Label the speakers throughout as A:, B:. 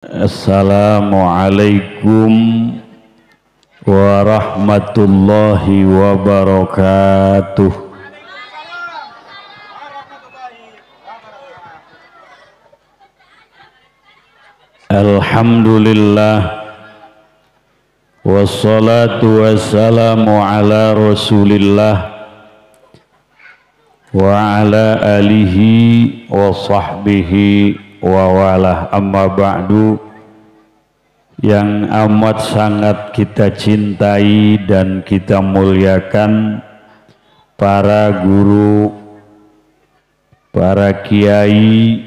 A: Assalamualaikum warahmatullahi wabarakatuh. Alhamdulillah wassalatu wassalamu ala Rasulillah wa ala alihi wa sahbihi wa walah, amma ba'du. Yang amat sangat kita cintai dan kita muliakan para guru, para kiai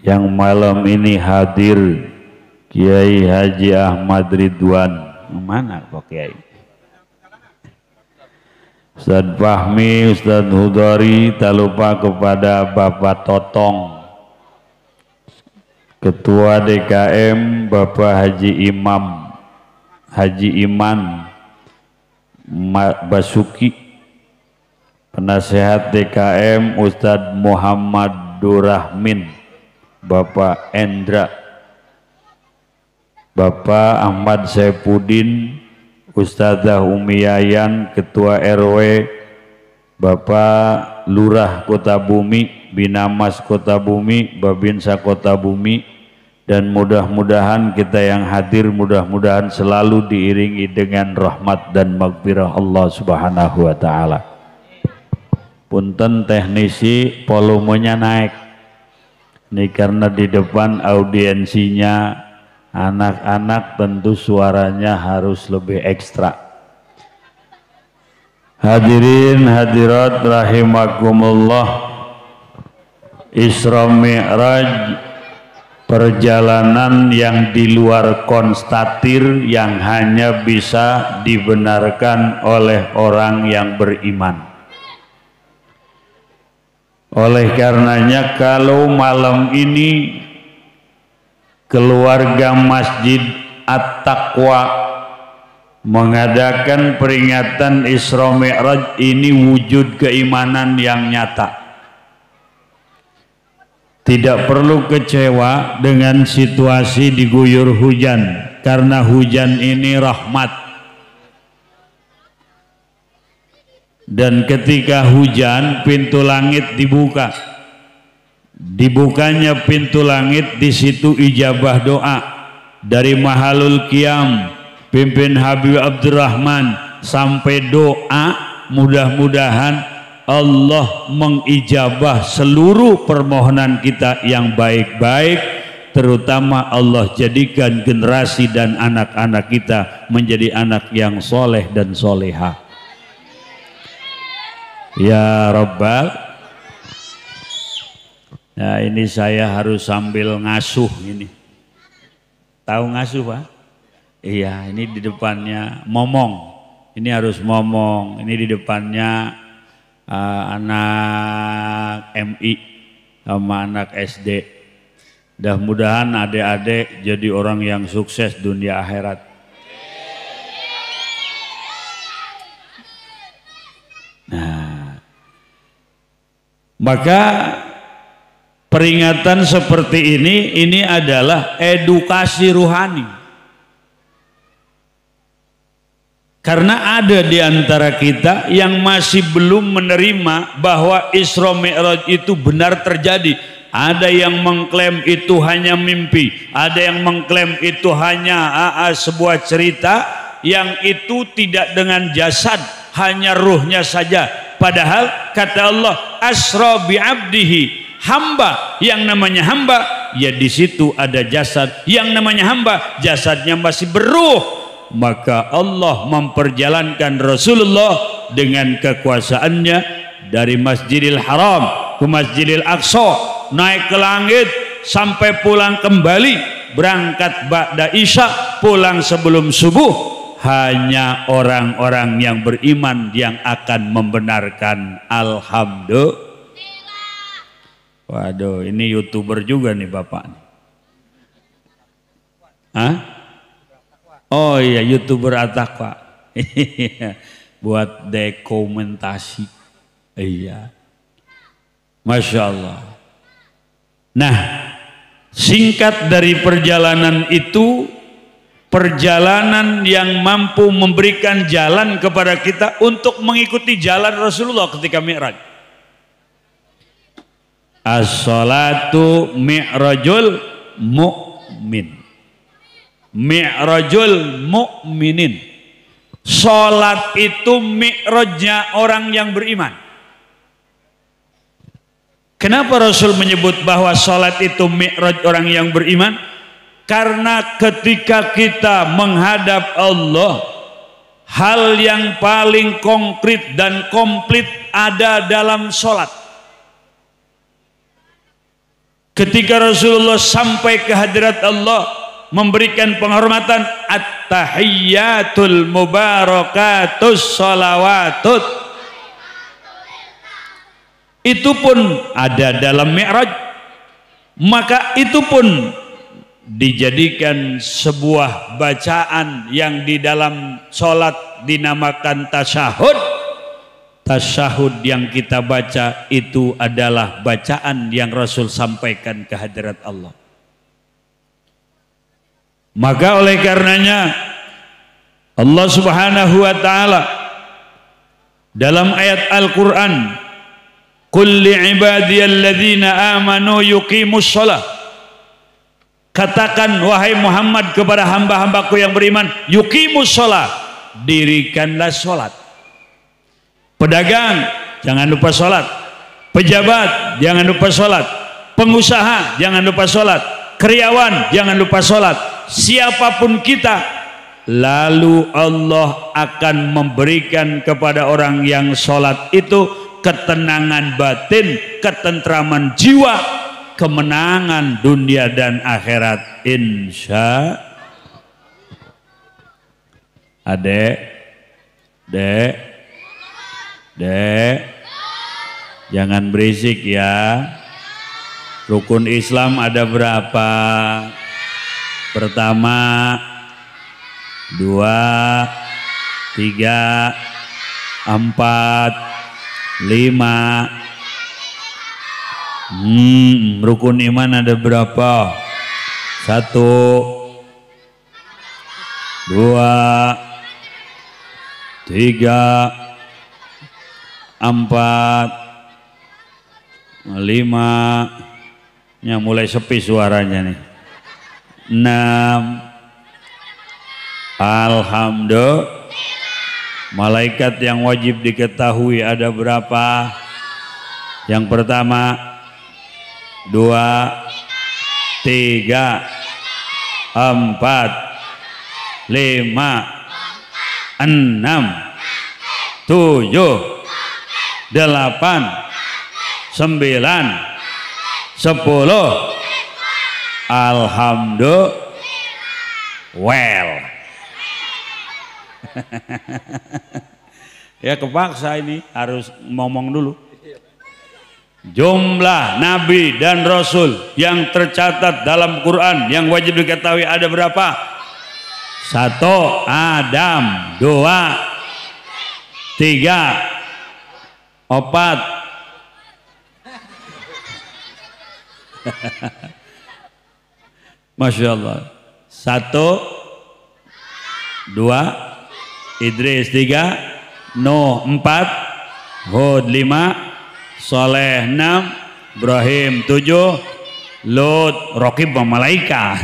A: yang malam ini hadir. Kiai Haji Ahmad Ridwan, mana kok kiai? Ustaz Fahmi, Ustaz Hudari, tak lupa kepada Bapak Totong, Ketua DKM Bapak Haji Iman Basuki, Penasehat DKM Ustadz Muhammad Durrahmin, Bapak Endra, Bapak Ahmad Saifuddin, Ustadzah Umi Yayan, Ketua RW, Bapak Lurah Kota Bumi, Binamas Kota Bumi, Babinsa Kota Bumi, dan mudah-mudahan kita yang hadir mudah-mudahan selalu diiringi dengan rahmat dan maghfirah Allah Subhanahu wa taala. Punten teknisi, volumenya naik. Ini karena di depan audiensinya anak-anak, tentu suaranya harus lebih ekstra. Hadirin hadirat rahimakumullah, Isra Mi'raj perjalanan yang di luar konstatir yang hanya bisa dibenarkan oleh orang yang beriman. Oleh karenanya kalau malam ini keluarga Masjid At-Taqwa mengadakan peringatan Isra Mi'raj, ini wujud keimanan yang nyata. Tidak perlu kecewa dengan situasi diguyur hujan, karena hujan ini rahmat. Dan ketika hujan, pintu langit dibuka. Dibukanya pintu langit, di situ ijabah doa dari Mahalul Qiyam, pimpin Habib Abdurrahman, sampai doa mudah-mudahan Allah mengijabah seluruh permohonan kita yang baik-baik, terutama Allah jadikan generasi dan anak-anak kita menjadi anak yang soleh dan solehah. Ya Rabbal. Nah, ini saya harus sambil ngasuh ini. Tahu ngasuh, Pak? Iya, ini di depannya momong. Ini harus momong. Ini di depannya anak MI sama anak SD. Mudah-mudahan adik-adik jadi orang yang sukses dunia akhirat. Nah, maka peringatan seperti ini adalah edukasi ruhani. Karena ada di antara kita yang masih belum menerima bahwa Isra Mi'raj itu benar terjadi. Ada yang mengklaim itu hanya mimpi, ada yang mengklaim itu hanya sebuah cerita yang itu tidak dengan jasad, hanya ruhnya saja. Padahal kata Allah, asra bi abdihi, hamba. Yang namanya hamba, ya di situ ada jasad. Yang namanya hamba, jasadnya masih beruh. Maka Allah memperjalankan Rasulullah dengan kekuasaannya dari Masjidil Haram ke Masjidil Aqsa, naik ke langit sampai pulang kembali, berangkat ba'da isya, pulang sebelum subuh. Hanya orang-orang yang beriman yang akan membenarkan. Alhamdulillah. Waduh, ini YouTuber juga nih Bapak. Hah? Oh iya, YouTuber At-Taqwa. Buat dokumentasi. Iya. Masya Allah. Nah, singkat dari perjalanan itu, perjalanan yang mampu memberikan jalan kepada kita untuk mengikuti jalan Rasulullah ketika Mi'raj. As-salatu mi'rajul mu'min, mi'rajul mu'minin. Salat itu mi'rajnya orang yang beriman. Kenapa Rasul menyebut bahwa salat itu mi'raj orang yang beriman? Karena ketika kita menghadap Allah, hal yang paling konkret dan komplit ada dalam salat. Ketika Rasulullah sampai ke hadirat Allah, memberikan penghormatan, at-tahiyyatul mubarakatus sholawatut, itu pun ada dalam Mi'raj. Maka itu pun dijadikan sebuah bacaan yang di dalam sholat dinamakan tasyahud. Tasyahud yang kita baca itu adalah bacaan yang Rasul sampaikan ke hadirat Allah. Maka oleh karenanya Allah Subhanahu wa taala dalam ayat Al-Qur'an, "Qul li'ibadiyalladzina amanu yuqimus shalah." Katakan wahai Muhammad kepada hamba-hambaku yang beriman, yuqimus shalah, dirikanlah salat. Pedagang jangan lupa sholat, pejabat jangan lupa sholat, pengusaha jangan lupa sholat, karyawan jangan lupa sholat, siapapun kita. Lalu Allah akan memberikan kepada orang yang sholat itu ketenangan batin, ketentraman jiwa, kemenangan dunia dan akhirat, insya. Adek, dek, Dek, jangan berisik ya. Rukun Islam ada berapa? Pertama, 2, 3, 4, 5. Rukun iman ada berapa? 1, 2, 3, 4, 5. Ya mulai sepi suaranya nih. 6. Alhamdulillah. Malaikat yang wajib diketahui ada berapa? Yang pertama, 2, 3, 4, 5, 6, 7, 8, 9, 10. Alhamdulillah. Well. Ya kepaksa ini harus ngomong dulu. Jumlah nabi dan rasul yang tercatat dalam Quran yang wajib diketahui ada berapa? 1 Adam, 2, 3, 4. Masya Allah. 1, 2, Idris 3, Nuh 4, Hud 5, Soleh 6, Ibrahim 7, Lut, Raqib wa malaikat.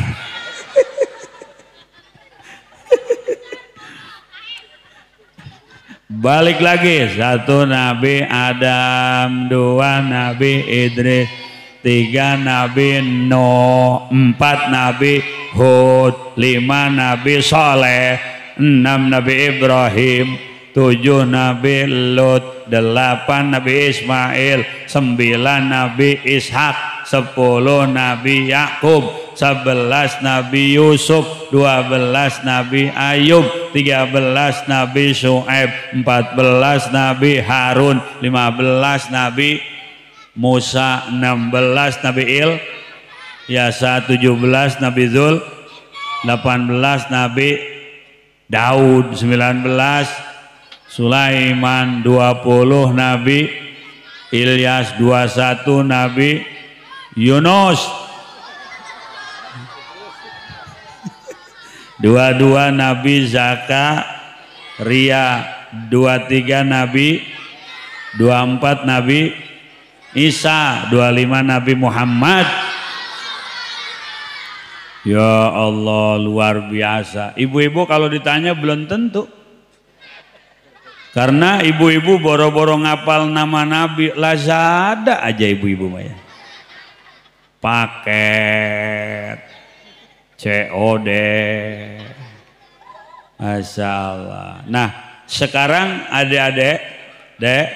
A: Balik lagi, 1 Nabi Adam, 2 Nabi Idris, 3 Nabi Nuh, 4 Nabi Hud, 5 Nabi Saleh, 6 Nabi Ibrahim, 7 Nabi Lut, 8 Nabi Ismail, 9 Nabi Ishak, 10 Nabi Yakub, 11 Nabi Yusuf, 12 Nabi Ayub, 13 Nabi Syuaib, 14 Nabi Harun, 15 Nabi Musa, 16 Nabi Yasa, 17 Nabi Zul, 18 Nabi Daud, 19 Sulaiman, 20 Nabi Ilyas, 21 Nabi Yunus, 22 Nabi Zakaria, 23 Nabi, 24 Nabi Isa, 25 Nabi Muhammad. Ya Allah, luar biasa. Ibu-ibu kalau ditanya belum tentu, karena ibu-ibu boro-boro ngapal nama Nabi, lazada aja ibu-ibu mah ya. Paket COD, Masya Allah. Nah sekarang adik-adik, dek,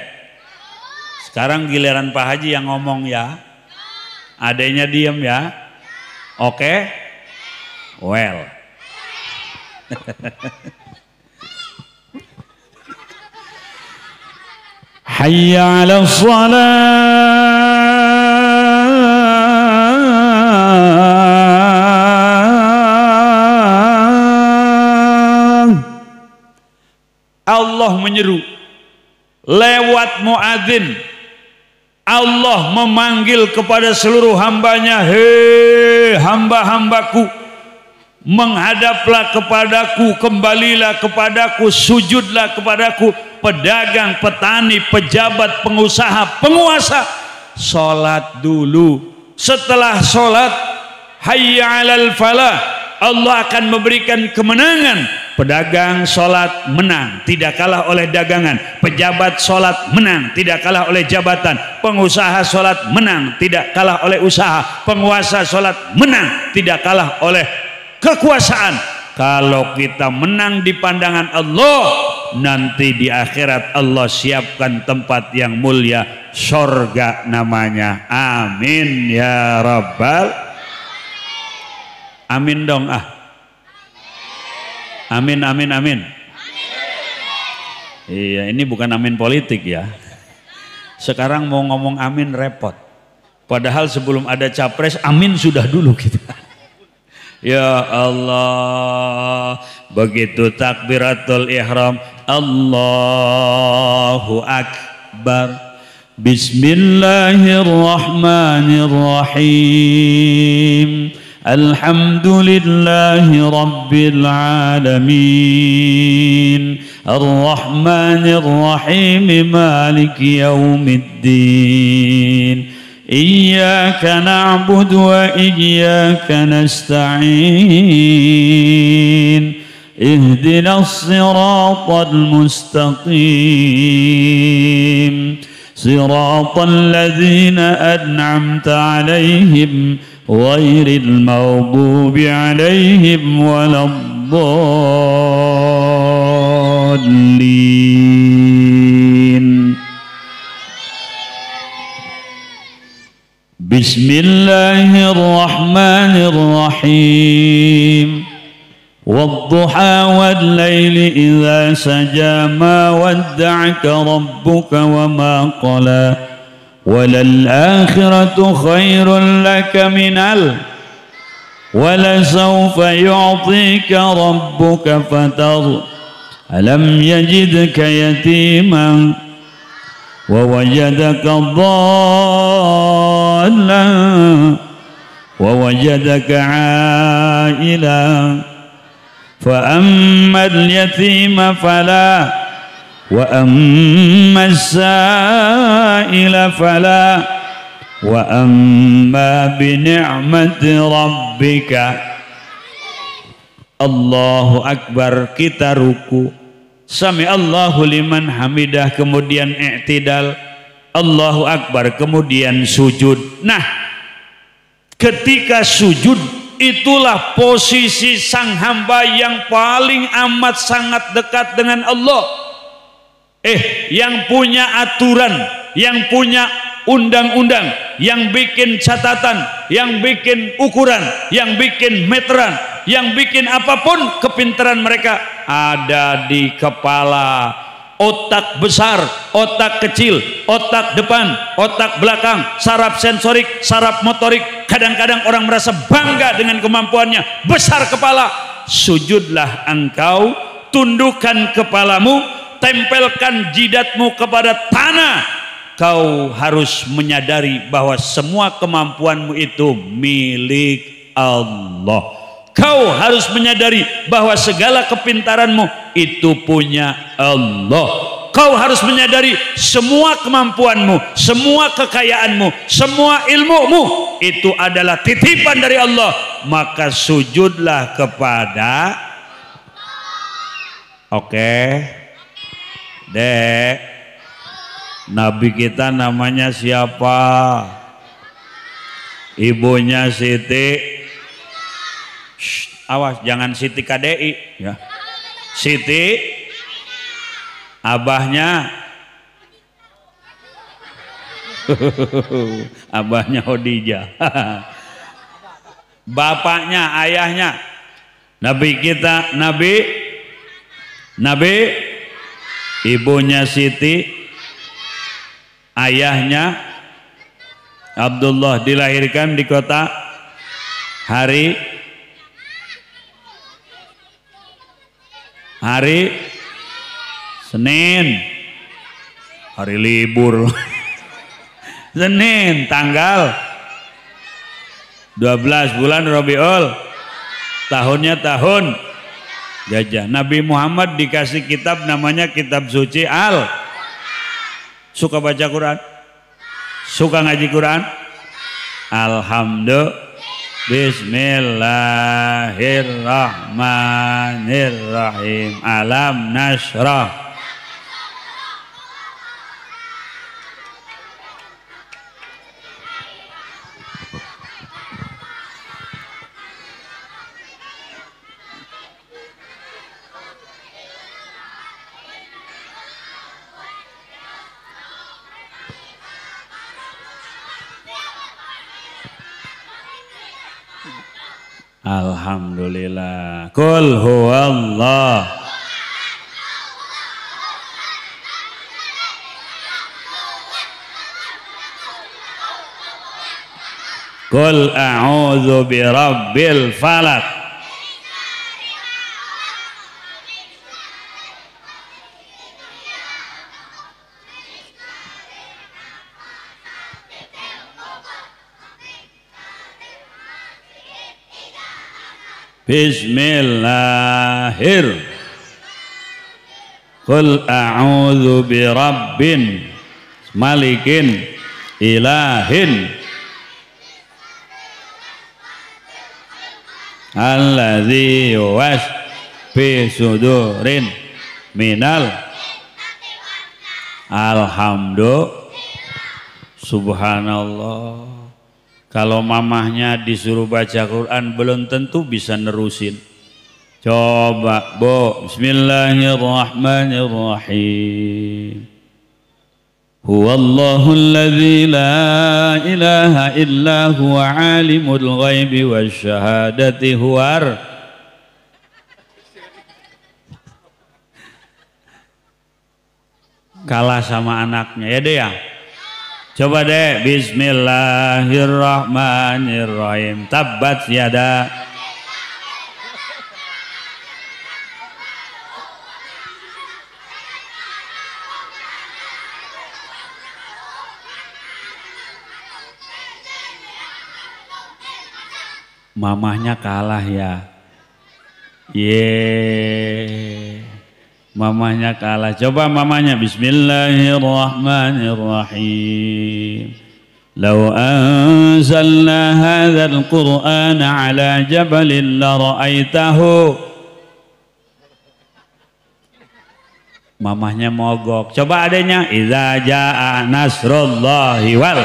A: sekarang giliran Pak Haji yang ngomong ya, adeknya diem ya. Oke, well. Hayya 'alas shalah. Allah menyeru lewat muadzin. Allah memanggil kepada seluruh hambanya, hei hamba-hambaku, menghadaplah kepadaku, kembalilah kepadaku, sujudlah kepadaku. Pedagang, petani, pejabat, pengusaha, penguasa, sholat dulu. Setelah sholat, hayya 'alal falah, Allah akan memberikan kemenangan. Pedagang sholat menang, tidak kalah oleh dagangan. Pejabat sholat menang, tidak kalah oleh jabatan. Pengusaha sholat menang, tidak kalah oleh usaha. Penguasa sholat menang, tidak kalah oleh kekuasaan. Kalau kita menang di pandangan Allah, nanti di akhirat Allah siapkan tempat yang mulia, surga namanya. Amin ya rabbal. Amin dong ah. Amin, amin, amin. Iya, ini bukan amin politik ya. Sekarang mau ngomong amin repot. Padahal sebelum ada capres, amin sudah dulu kita. Ya Allah, begitu takbiratul ihram, Allahu Akbar. Bismillahirrahmanirrahim. Alhamdulillahi Rabbil Alamin, Ar-Rahmanir Rahim, Maliki Yawmiddin, Iyyaka na'budu wa iyyaka nasta'in, Ihdinas siratal mustaqim, Siratal ladzina an'amta 'alaihim ghairil maghdubi 'alaihim waladdallin. Bismillahirrahmanirrahim. Wadduha wal-laili idza saja, ma wadda'aka rabbuka wa ma qala, walal-akhiratu khairun laka minal, walasawfa yu'tika rabbuka fatar, alam yajidka yatiman wa wajadaka dhallan wa wajadaka 'ailan, fa ammal yatima fala wa ammas sa'ila fala wa amma bi ni'mati rabbika. Allahu Akbar, kita ruku, sami Allahu liman hamidah, kemudian i'tidal, Allahu Akbar, kemudian sujud. Nah, ketika sujud itulah posisi sang hamba yang paling amat sangat dekat dengan Allah. Yang punya aturan, yang punya undang-undang, yang bikin catatan, yang bikin ukuran, yang bikin meteran, yang bikin apapun kepintaran mereka ada di kepala. Otak besar, otak kecil, otak depan, otak belakang, saraf sensorik, saraf motorik. Kadang-kadang orang merasa bangga dengan kemampuannya, besar kepala. Sujudlah engkau, tundukkan kepalamu, tempelkan jidatmu kepada tanah. Kau harus menyadari bahwa semua kemampuanmu itu milik Allah. Kau harus menyadari bahwa segala kepintaranmu itu punya Allah. Kau harus menyadari semua kemampuanmu, semua kekayaanmu, semua ilmumu itu adalah titipan dari Allah. Maka sujudlah kepada Dek, Nabi kita namanya siapa? Ibunya Siti. Shh, awas jangan Siti KDI ya. Siti, abahnya abahnya Khadijah. Bapaknya, ayahnya Nabi kita, Nabi ibunya Siti, ayahnya Abdullah, dilahirkan di kota hari Senin, hari libur. Senin tanggal 12 bulan Rabiul, tahunnya tahun gajah. Nabi Muhammad dikasih kitab namanya kitab suci suka baca Quran, suka ngaji Quran. Alhamdulillah. Bismillahirrahmanirrahim. Alam nashrah. Alhamdulillah. Qul huwallah. Qul a'udzu birabbil falaq. Bismillahir. Qul a'udzu birabbin malikin ilahin alladzi yuwas fi sudurin minal. Alhamdulillah. Subhanallah. Kalau mamahnya disuruh baca Quran belum tentu bisa nerusin. Coba, Bu. Bismillahirrahmanirrahim. Huwallahu alladzi la ilaha illa huwa alimul ghaibi wasyahadati huwar. Kalah sama anaknya ya deh ya. Coba deh, bismillahirrahmanirrahim. Tabbat yada. Mamahnya kalah ya. Mamahnya kalah. Coba mamahnya. Bismillahirrahmanirrahim. Lau anzalna hadzal qur'ana ala jabalin la ra'aitahu. Mamahnya mogok. Coba adanya. Idza jaa nasrullahi wal.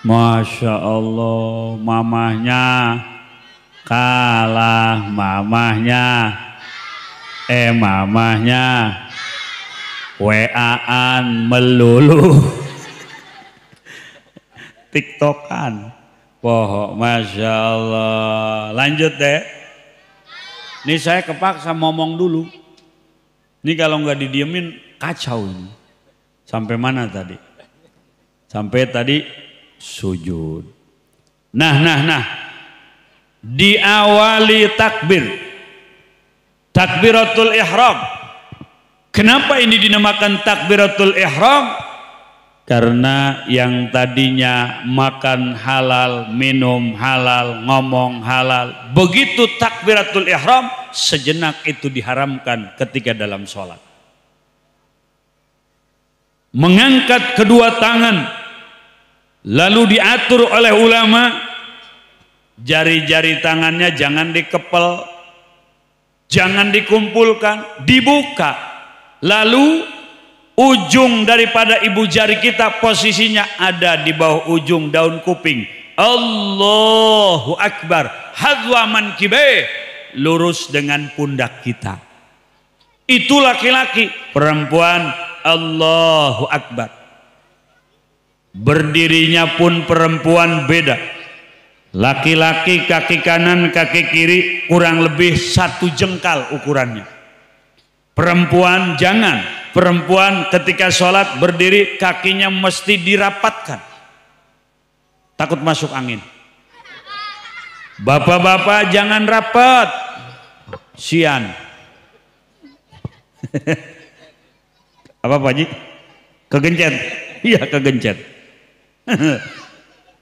A: Masya Allah, mamahnya kalah, mamahnya WA-an melulu, TikTokan, pohok. Masya Allah. Lanjut deh. Ini saya kepaksa ngomong dulu. Ini kalau nggak didiemin kacau ini. Sampai mana tadi? Sampai tadi sujud. Nah. Diawali takbir. Takbiratul ihram. Kenapa ini dinamakan takbiratul ihram? Karena yang tadinya makan halal, minum halal, ngomong halal, begitu takbiratul ihram sejenak itu diharamkan ketika dalam sholat. Mengangkat kedua tangan lalu diatur oleh ulama, jari-jari tangannya jangan dikepel, jangan dikumpulkan, dibuka, lalu ujung daripada ibu jari kita posisinya ada di bawah ujung daun kuping. Allahu Akbar, hadwa mankibe, lurus dengan pundak kita. Itu laki-laki. Perempuan, Allahu Akbar. Berdirinya pun perempuan beda. Laki-laki kaki kanan kaki kiri kurang lebih 1 jengkal ukurannya. Perempuan jangan. Perempuan ketika sholat berdiri kakinya mesti dirapatkan, takut masuk angin. Bapak-bapak jangan rapat, sian. Apa Pak Haji? Kegencet? Iya kegencet.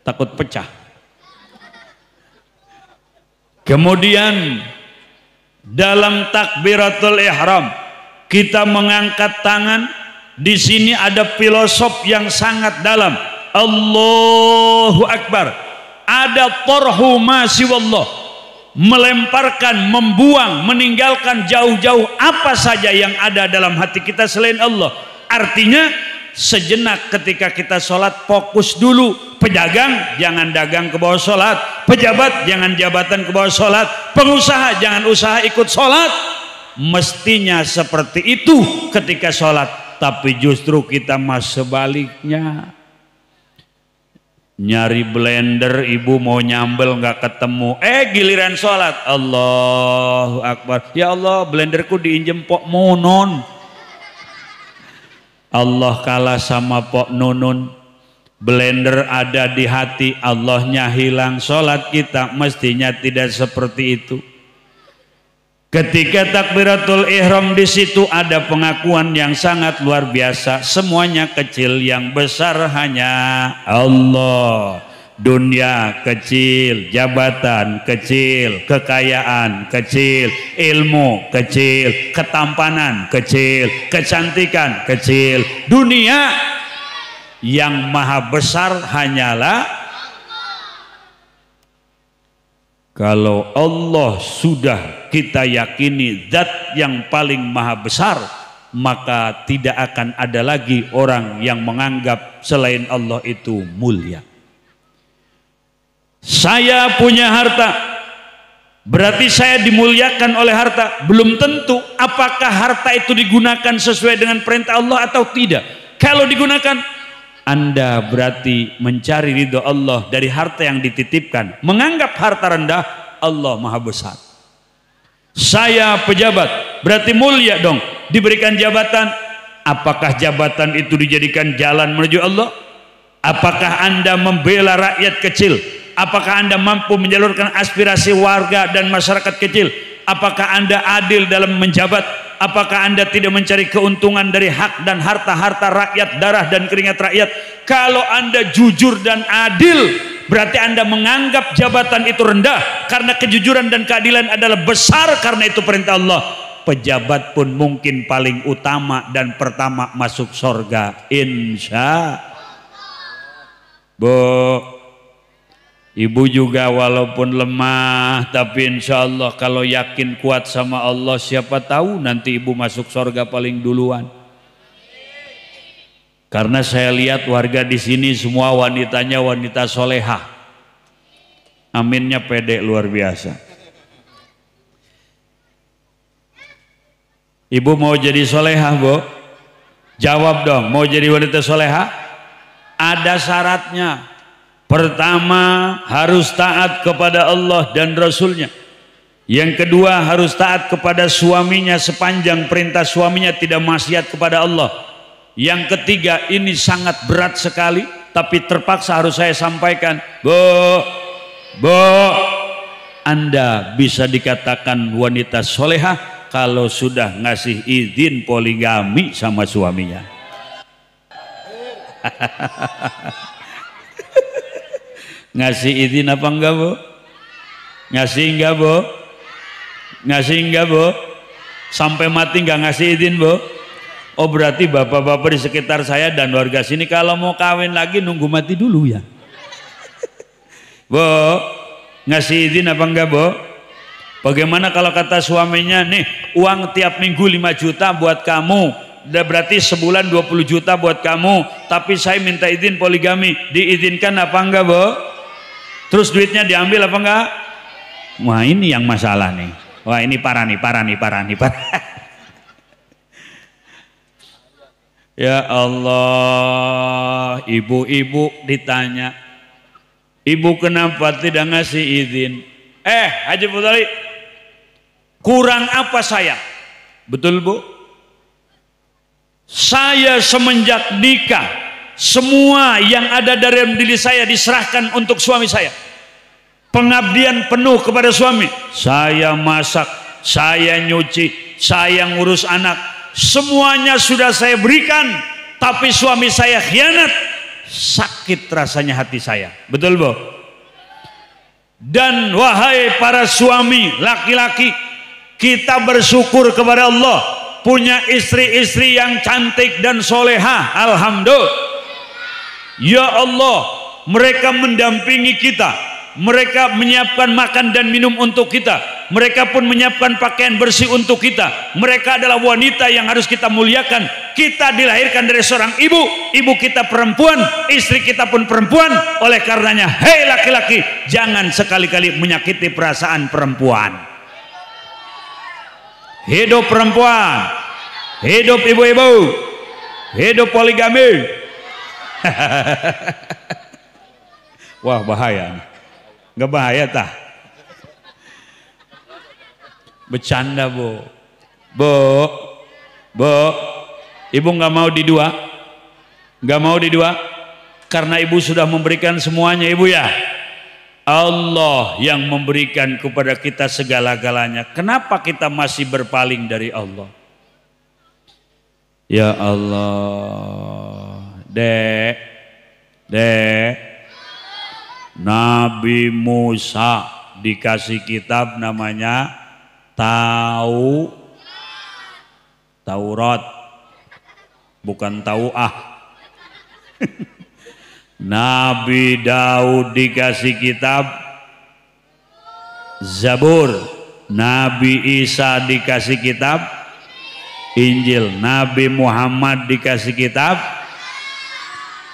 A: Takut pecah. Kemudian dalam takbiratul ihram kita mengangkat tangan. Di sini ada filosof yang sangat dalam. Allahu Akbar. Ada torhu ma siwallah, melemparkan, membuang, meninggalkan jauh-jauh apa saja yang ada dalam hati kita selain Allah. Artinya sejenak ketika kita sholat fokus dulu. Pedagang jangan dagang ke bawah sholat, pejabat jangan jabatan ke bawah sholat, pengusaha jangan usaha ikut sholat. Mestinya seperti itu ketika sholat, tapi justru kita mas sebaliknya. Nyari blender, ibu mau nyambel nggak ketemu, giliran sholat Allahu Akbar, ya Allah blenderku diinjem pok Munon. Allah kalah sama pok Nunun. Blender ada di hati, Allahnya hilang. Sholat kita mestinya tidak seperti itu. Ketika takbiratul ihram di situ ada pengakuan yang sangat luar biasa. Semuanya kecil, yang besar hanya Allah. Dunia kecil, jabatan kecil, kekayaan kecil, ilmu kecil, ketampanan kecil, kecantikan kecil. Dunia yang maha besar hanyalah kalau Allah sudah kita yakini zat yang paling maha besar, maka tidak akan ada lagi orang yang menganggap selain Allah itu mulia. Saya punya harta, berarti saya dimuliakan oleh harta? Belum tentu. Apakah harta itu digunakan sesuai dengan perintah Allah atau tidak? Kalau digunakan, Anda berarti mencari ridho Allah dari harta yang dititipkan. Menganggap harta rendah, Allah maha besar. Saya pejabat, berarti mulia dong. Diberikan jabatan, apakah jabatan itu dijadikan jalan menuju Allah? Apakah Anda membela rakyat kecil? Apakah Anda mampu menyalurkan aspirasi warga dan masyarakat kecil? Apakah Anda adil dalam menjabat? Apakah Anda tidak mencari keuntungan dari hak dan harta-harta rakyat, darah dan keringat rakyat? Kalau Anda jujur dan adil, berarti Anda menganggap jabatan itu rendah, karena kejujuran dan keadilan adalah besar, karena itu perintah Allah. Pejabat pun mungkin paling utama dan pertama masuk surga, insya Allah. Ibu juga walaupun lemah, tapi insya Allah kalau yakin kuat sama Allah, siapa tahu nanti ibu masuk surga paling duluan. Karena saya lihat warga di sini semua wanitanya wanita solehah. Aminnya pede luar biasa. Ibu mau jadi solehah, Bu? Jawab dong, mau jadi wanita solehah? Ada syaratnya. Pertama, harus taat kepada Allah dan Rasulnya. Yang kedua, harus taat kepada suaminya sepanjang perintah suaminya tidak maksiat kepada Allah. Yang ketiga, ini sangat berat sekali, tapi terpaksa harus saya sampaikan. Bu, Anda bisa dikatakan wanita solehah kalau sudah ngasih izin poligami sama suaminya. Ngasih izin apa enggak, Bu? Ngasih enggak, Bu? Ngasih enggak, Bu? Sampai mati enggak ngasih izin, Bu? Oh, berarti bapak-bapak di sekitar saya dan warga sini kalau mau kawin lagi nunggu mati dulu ya. Bu, ngasih izin apa enggak, Bu? Bagaimana kalau kata suaminya, nih uang tiap minggu 5 juta buat kamu, udah berarti sebulan 20 juta buat kamu, tapi saya minta izin poligami, diizinkan apa enggak, Bu? Terus duitnya diambil apa enggak? Wah, ini yang masalah nih. Wah, ini parah nih. Ya Allah, ibu-ibu ditanya, ibu kenapa tidak ngasih izin? Haji Putali, kurang apa saya? Betul, Bu? Saya semenjak nikah, semua yang ada dari diri saya diserahkan untuk suami saya. Pengabdian penuh kepada suami. Saya masak, saya nyuci, saya ngurus anak, semuanya sudah saya berikan, tapi suami saya khianat. Sakit rasanya hati saya. Betul, Bu? Dan wahai para suami laki-laki, kita bersyukur kepada Allah punya istri-istri yang cantik dan soleha. Alhamdulillah. Ya Allah, mereka mendampingi kita, mereka menyiapkan makan dan minum untuk kita, mereka pun menyiapkan pakaian bersih untuk kita. Mereka adalah wanita yang harus kita muliakan. Kita dilahirkan dari seorang ibu, ibu kita perempuan, istri kita pun perempuan. Oleh karenanya, hei laki-laki, jangan sekali-kali menyakiti perasaan perempuan. Hidup perempuan, hidup ibu-ibu, hidup poligami. Wah, bahaya. Nggak bahaya tah? Bercanda, Bu. Bu, ibu nggak mau didua? Nggak mau didua? Karena ibu sudah memberikan semuanya, ibu ya. Allah yang memberikan kepada kita segala-galanya. Kenapa kita masih berpaling dari Allah? Ya Allah, Dek, Nabi Musa dikasih kitab namanya Taurat, bukan Tauah. Nabi Daud dikasih kitab Zabur, Nabi Isa dikasih kitab Injil, Nabi Muhammad dikasih kitab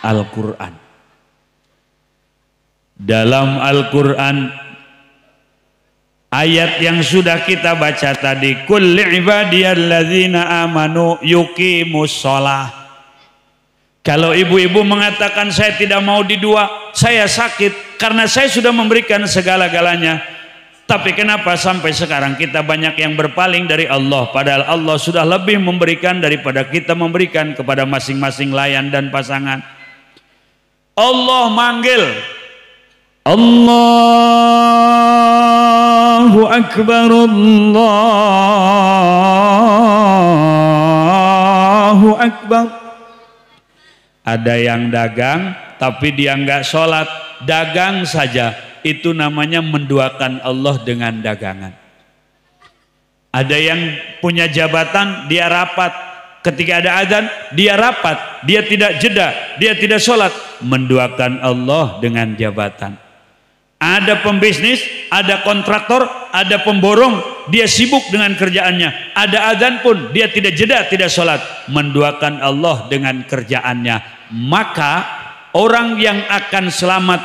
A: Al-Quran. Dalam Al-Quran ayat yang sudah kita baca tadi, kulli ibadiyalladzina amanu yuqimus shalah. Kalau ibu-ibu mengatakan saya tidak mau didua, saya sakit karena saya sudah memberikan segala-galanya. Tapi kenapa sampai sekarang kita banyak yang berpaling dari Allah, padahal Allah sudah lebih memberikan daripada kita memberikan kepada masing-masing layan dan pasangan. Allah manggil, Allahu Akbar, Allahu Akbar. Ada yang dagang tapi dia nggak sholat, dagang saja, itu namanya menduakan Allah dengan dagangan. Ada yang punya jabatan, dia rapat, ketika ada azan dia rapat, dia tidak jeda, dia tidak sholat, menduakan Allah dengan jabatan. Ada pembisnis, ada kontraktor, ada pemborong, dia sibuk dengan kerjaannya. Ada azan pun dia tidak jeda, tidak sholat, menduakan Allah dengan kerjaannya. Maka orang yang akan selamat,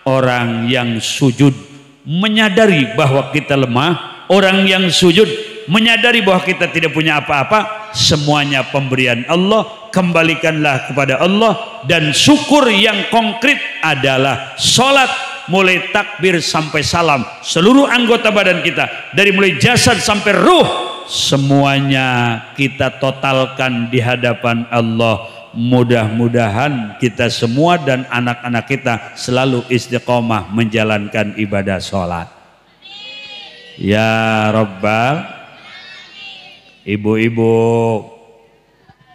A: orang yang sujud menyadari bahwa kita lemah, orang yang sujud menyadari bahwa kita tidak punya apa-apa, semuanya pemberian Allah. Kembalikanlah kepada Allah, dan syukur yang konkret adalah sholat, mulai takbir sampai salam, seluruh anggota badan kita, dari mulai jasad sampai ruh, semuanya kita totalkan di hadapan Allah. Mudah-mudahan kita semua dan anak-anak kita selalu istiqomah menjalankan ibadah sholat. Ya Rabbal, Ibu-ibu,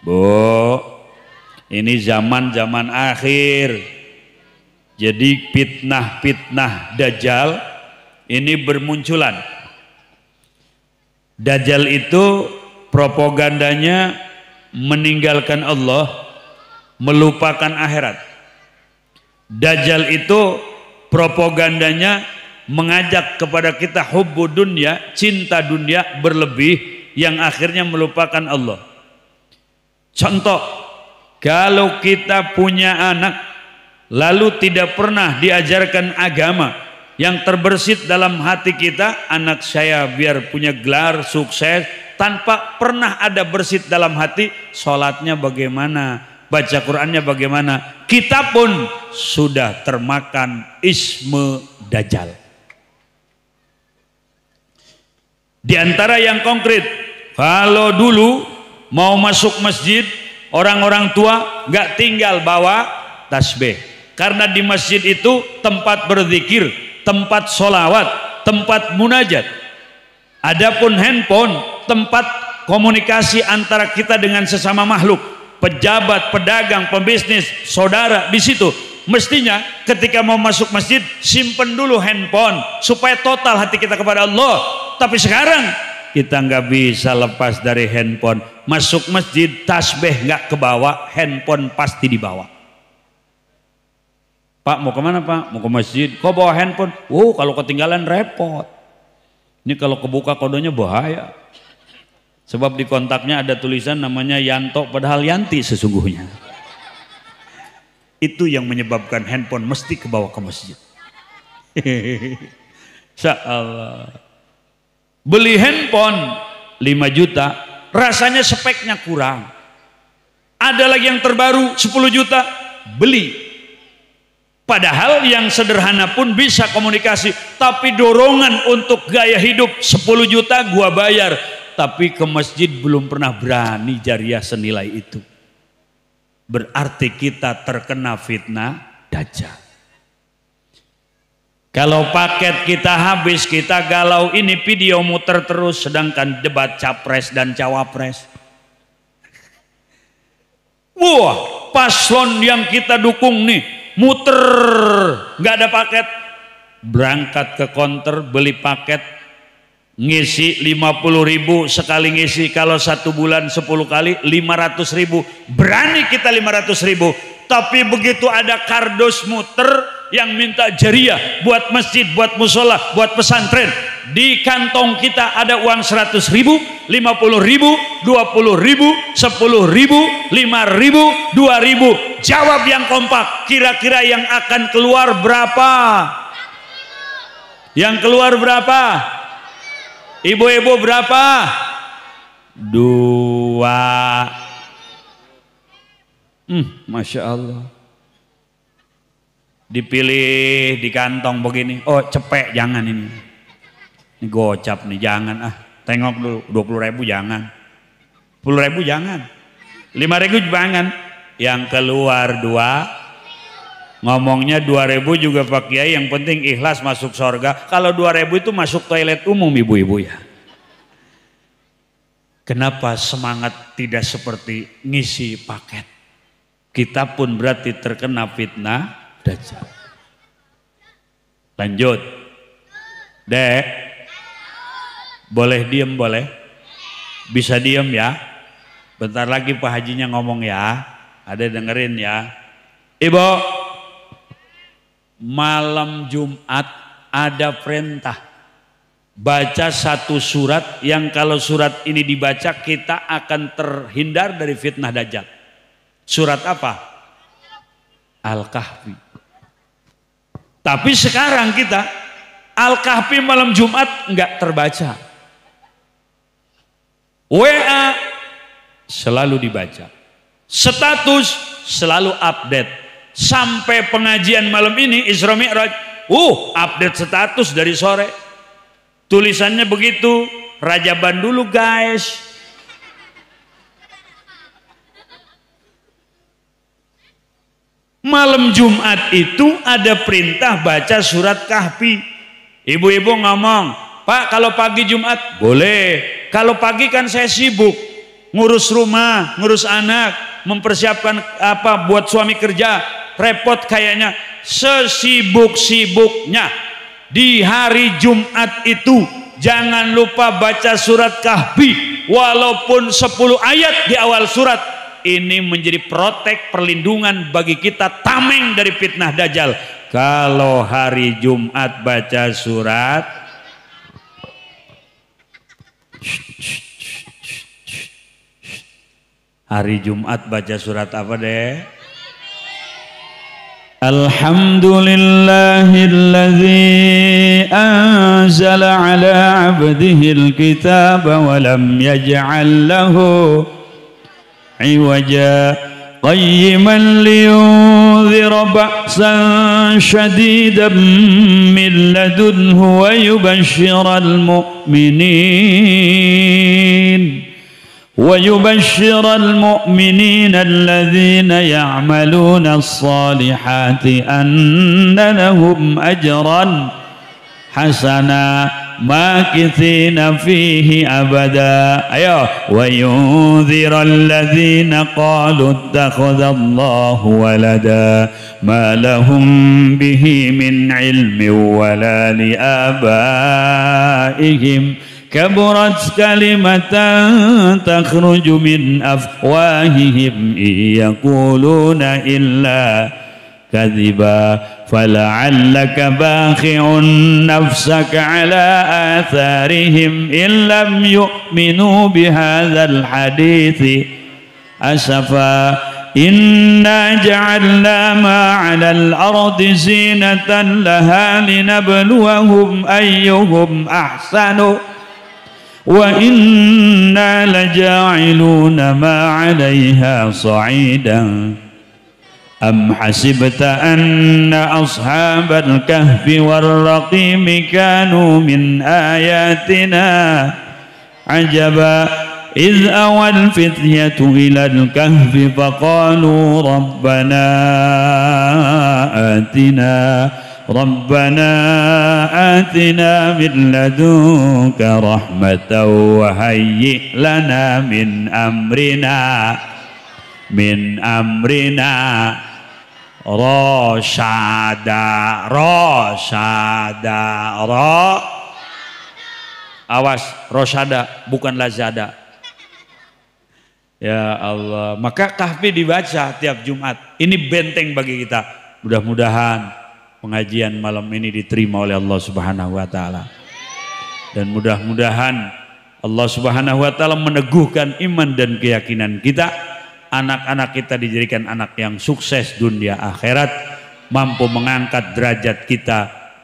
A: Bu, ini zaman akhir. Jadi fitnah Dajjal ini bermunculan. Dajjal itu propagandanya meninggalkan Allah, melupakan akhirat. Dajjal itu propagandanya mengajak kepada kita hubbu dunya, cinta dunia berlebih yang akhirnya melupakan Allah. Contoh, kalau kita punya anak lalu tidak pernah diajarkan agama, yang terbersit dalam hati kita, anak saya biar punya gelar sukses, tanpa pernah ada bersit dalam hati sholatnya bagaimana, baca Qurannya bagaimana, kita pun sudah termakan isme Dajjal. Di antara yang konkret, kalau dulu mau masuk masjid, orang-orang tua nggak tinggal bawa tasbih, karena di masjid itu tempat berzikir, tempat sholawat, tempat munajat. Adapun handphone, tempat komunikasi antara kita dengan sesama makhluk, pejabat, pedagang, pembisnis, saudara di situ. Mestinya ketika mau masuk masjid, simpen dulu handphone supaya total hati kita kepada Allah. Tapi sekarang kita nggak bisa lepas dari handphone. Masuk masjid, tasbih nggak kebawa, handphone pasti dibawa. Pak mau kemana Pak? Mau ke masjid. Kok bawa handphone? Kalau ketinggalan repot. Ini kalau kebuka kodenya bahaya. Sebab di kontaknya ada tulisan namanya Yanto padahal Yanti sesungguhnya. Itu yang menyebabkan handphone mesti kebawa ke masjid. Insyaallah. Beli handphone 5 juta, rasanya speknya kurang. Ada lagi yang terbaru 10 juta, beli. Padahal yang sederhana pun bisa komunikasi, tapi dorongan untuk gaya hidup 10 juta gua bayar, tapi ke masjid belum pernah berani jariah senilai itu. Berarti kita terkena fitnah Dajjal. Kalau paket kita habis, kita galau, ini video muter terus, sedangkan debat capres dan cawapres. Wah, paslon yang kita dukung nih muter, nggak ada paket, berangkat ke konter beli paket, ngisi 50.000 sekali ngisi, kalau 1 bulan 10 kali 500.000, berani kita 500.000. Tapi begitu ada kardus muter yang minta jariah buat masjid, buat musola, buat pesantren, di kantong kita ada uang 100.000, 50.000, 20.000, 10.000, 5.000, 2.000. Jawab yang kompak, kira-kira yang akan keluar berapa? Yang keluar berapa? Ibu-ibu berapa? 2. Masya Allah. Dipilih di kantong begini, cepek jangan ini gocap nih, jangan tengok dulu, 20.000 jangan, 10.000 jangan, 5.000 jangan, yang keluar 2. Ngomongnya 2.000 juga Pak Kiai, yang penting ikhlas masuk surga. Kalau 2.000 itu masuk toilet umum ibu-ibu ya. Kenapa semangat tidak seperti ngisi paket? Kita pun berarti terkena fitnah Dajjal. Lanjut. Dek, boleh diem boleh? Bisa diem ya? Bentar lagi Pak Hajinya ngomong ya. Ada dengerin ya. Ibu, malam Jumat ada perintah baca 1 surat yang kalau surat ini dibaca kita akan terhindar dari fitnah Dajjal. Surat apa? Al-Kahfi. Tapi sekarang kita Al-Kahfi malam Jumat enggak terbaca. WA selalu dibaca. Status selalu update. Sampai pengajian malam ini Isra Mi'raj, update status dari sore. Tulisannya begitu, rajaban dulu guys. Malam Jumat itu ada perintah baca surat Kahfi. Ibu-ibu ngomong, Pak kalau pagi Jumat boleh, Kalau pagi kan saya sibuk ngurus rumah, ngurus anak, mempersiapkan apa buat suami kerja, repot kayaknya. Sesibuk-sibuknya di hari Jumat itu jangan lupa baca surat Kahfi walaupun 10 ayat di awal surat. Ini menjadi protek perlindungan bagi kita tameng dari fitnah Dajjal. Kalau hari Jumat baca surat hari Jumat baca surat apa deh? Alhamdulillahilladzi anzala ala abdihil kitaba wa lam yaj'al lahu iwaja qayyiman liyunzira ba'san shadidan min ladunhu wa yubashshiral mu'minin ويبشر المؤمنين الذين يعملون الصالحات أن لهم أجرا حسنا ماكثين فيه أبدا وينذر الذين قالوا اتخذ الله ولدا ما لهم به من علم ولا لآبائهم كبرت كلمة تخرج من أفواههم إن يقولون إلا كذبا فلعلك باخع نفسك على آثارهم إن لم يؤمنوا بهذا الحديث أسفا إنا جعلنا ما على الأرض زينة لها لنبلوهم أيهم أحسن وَإِنَّا لَجَاعِلُونَ مَا عَلَيْهَا صَعِيدًا أَمْ حَسِبْتَ أَنَّ أَصْحَابَ الْكَهْفِ وَالرَّقِيمِ كَانُوا مِنْ آيَاتِنَا عَجَبًا إِذْ أَوَى الْفِتْيَةُ إِلَى الْكَهْفِ فَقَالُوا رَبَّنَا آتنا من لدنك رحمة وهيئ لنا من أمرنا رشدا awas rosyada bukan lazada. Ya Allah, maka Kahfi dibaca tiap Jumat. Ini benteng bagi kita. Mudah-mudahan pengajian malam ini diterima oleh Allah Subhanahu wa taala. Dan mudah-mudahan Allah Subhanahu wa taala meneguhkan iman dan keyakinan kita. Anak-anak kita dijadikan anak yang sukses dunia akhirat, mampu mengangkat derajat kita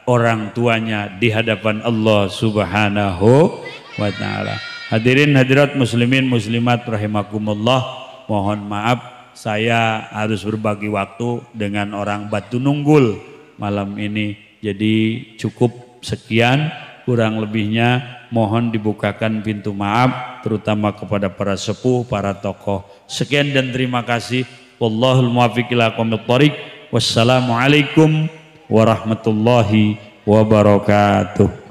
A: orang tuanya di hadapan Allah Subhanahu wa taala. Hadirin hadirat muslimin muslimat rahimakumullah, mohon maaf saya harus berbagi waktu dengan orang Batu Nunggul malam ini, jadi cukup sekian, kurang lebihnya mohon dibukakan pintu maaf terutama kepada para sepuh, para tokoh. Sekian dan terima kasih. Wallahul muwaffiq ila aqwamit thoriq. Wassalamualaikum warahmatullahi wabarakatuh.